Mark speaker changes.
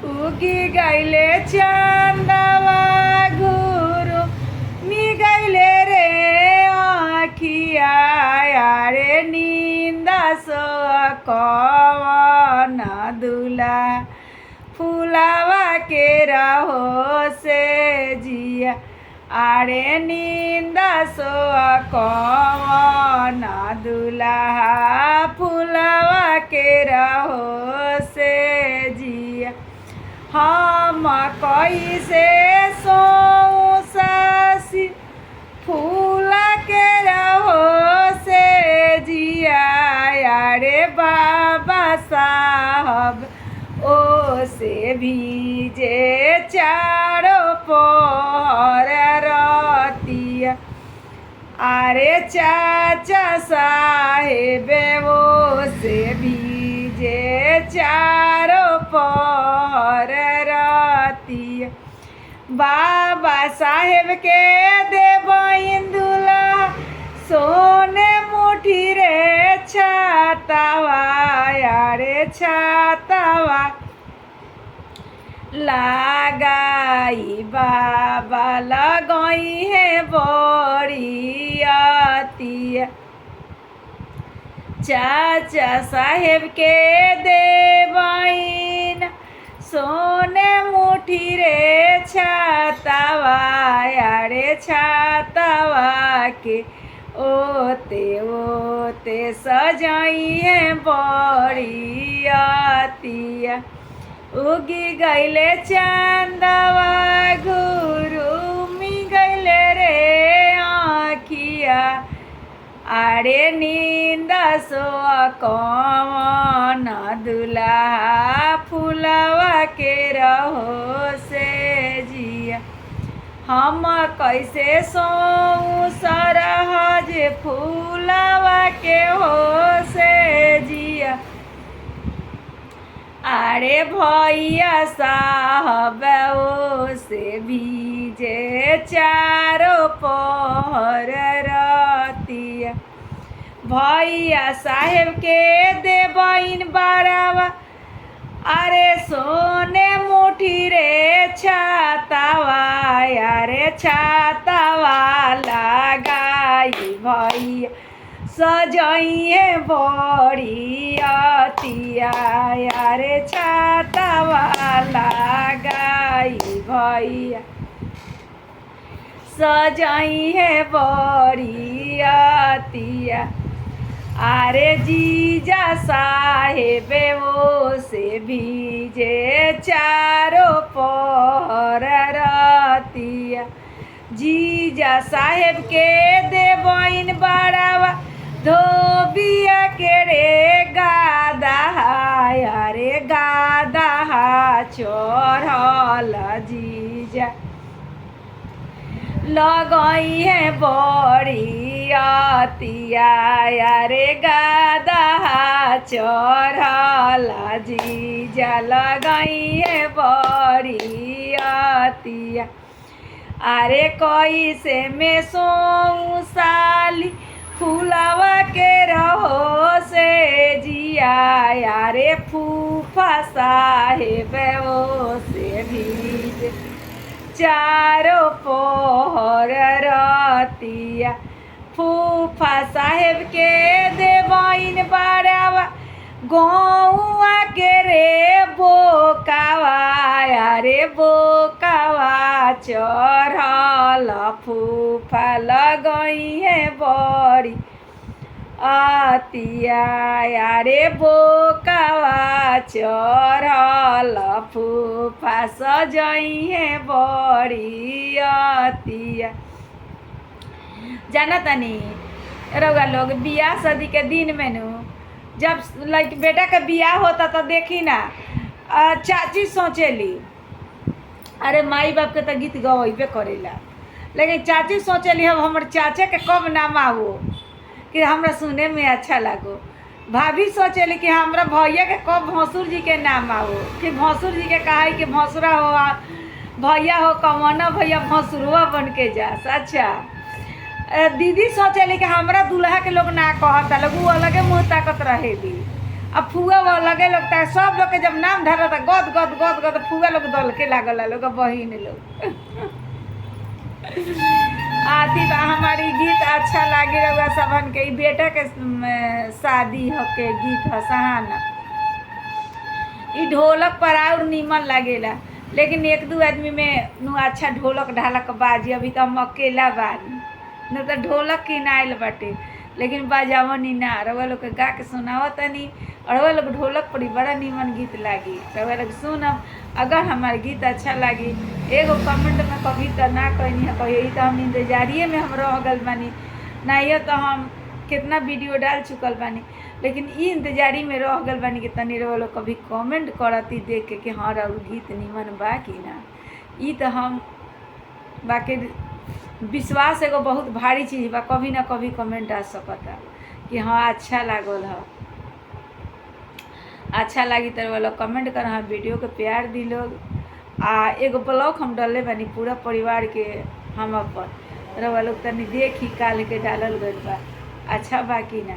Speaker 1: उगी गईले चंदवा घुरु मी गईले रे आखिया रे नींदा सो कवन दुला फुलावा के रहो से जिया आरे नींदा सो कवन दुल्हा फुलावा के रहो से जिया हम कैसे सो सासी फूल के रहो से जिया रे बाबा साहब ओ से भीजे चारों पहर रतिया अरे चाचा साहेब वो से भीजे चारों पहर रतिया बाबा साहेब के देवइन दूल्हा सोने मुठी रे छातावा रे छातावा लगाई बाबा लगई है बड़ियातिया चाचा साहेब के देवइन सोने मुठी रे छातावा रे छातावा के ओते सजाई है बड़ियातिया उगी गईले चंदवा घुरु मी गईले रे आखिया आरे नींदा सो कवन दुल्हा फुलवा के रहो से जिया हम कैसे सो सरहज फूलवा के हो से जिया अरे भैया साहब ओ से भीजे चारों पहर रतिया भैया साहेब के देवइन बारावा अरे सोने मुठी रे छातावा रे छातावा लगाई भैया सजाइए बड़ियातिया रे छातावा लगाई भैया सजाइए बड़ियातिया अरे जीजा साहेब वो से भीजे चारों पहर रतिया जीजा साहेब के देवइन बड़ावा धोबिया के रे गादा रे गादा चढ़ल जीजा लगई है बड़ियातिया रे गादा चढ़ल जीजा लगई है बड़ियातिया अरे कैसे में सो साली फूलावा के रहो से जिया रे फूफा साहेब वो से भीज चारों पहर रतिया फूफा साहेब के देवइन बड़ावा गौआ के रे बोकावा रे बोकावा चढ़ल फूफा लगई है बड़ी आतिया रे बोकावा चढ़ल फूफा सजई है बड़ियातिया जाना तनी रउआ लोग बियाह शादी के दिन में नु जब लाइक बेटा का बियाह होता तो देखी ना चाची सोचेली अरे माई बाप के तो गीत गवेबे करेला लेकिन चाची सोचेली हम हमर चाचा के कब नाम आवो कि हमरा सुने में अच्छा लगो भाभी सोचेली कि हमरा भैया के कब भसुर जी के नाम आओ कि भसुर जी के कहा कि भसुरा हो भैया हो कमना भैया भसुरुआ बन के जा। अच्छा दीदी सोचेली कि हमरा दूल्हा के लोग ना कहता लोग वो अलगे मुँह ताकत रहेली अब फुआ वो लगे लगता है सब लोग के जब नाम धरा था गद गद गद गद फुआ लोग दल के लागल लोग बहिन लोग आती बा हमारी गीत अच्छा लागे रहुआ सबन के बेटा के शादी हो के गीत ह सहाना ई ढोलक पर और नीमन लागेला लेकिन एक दो आदमी में नु अच्छा ढोलक ढालक बाजी अभी तो हम अकेला बानी न तो ढोलक किनाइल बाटे लेकिन बाजावन ही ना रउआ लोग के गा के सुनावत तनी रउआ लोग ढोलक पर बड़ा नीमन गीत लागी रउआ लोग सुनब अगर हमार गीत अच्छा लागी एगो कमेंट में कभी तो ना कहनी है कही तो हम इंतजारिए में हम रह गल बानी नहीं तो हम कितना वीडियो डाल चुकल बानी लेकिन ई इंतजारी में रह गल बानी कि तनी रउआ लोग कभी कमेंट करती देख के कि हाँ रउ गीत नीमन बा कि ना ई तो हम बाकी विश्वास एगो बहुत भारी चीज़ बा कभी ना कभी कमेंट आ सकता कि हाँ अच्छा लागल है अच्छा लगी तो लोग कमेंट कर हाँ वीडियो के प्यार दी लोग आ एगो ब्लॉग हम डाले बानी पूरा परिवार के हम अपन रउआ लोग तनी देखी काल के डालल गइल बा अच्छा बा कि ना।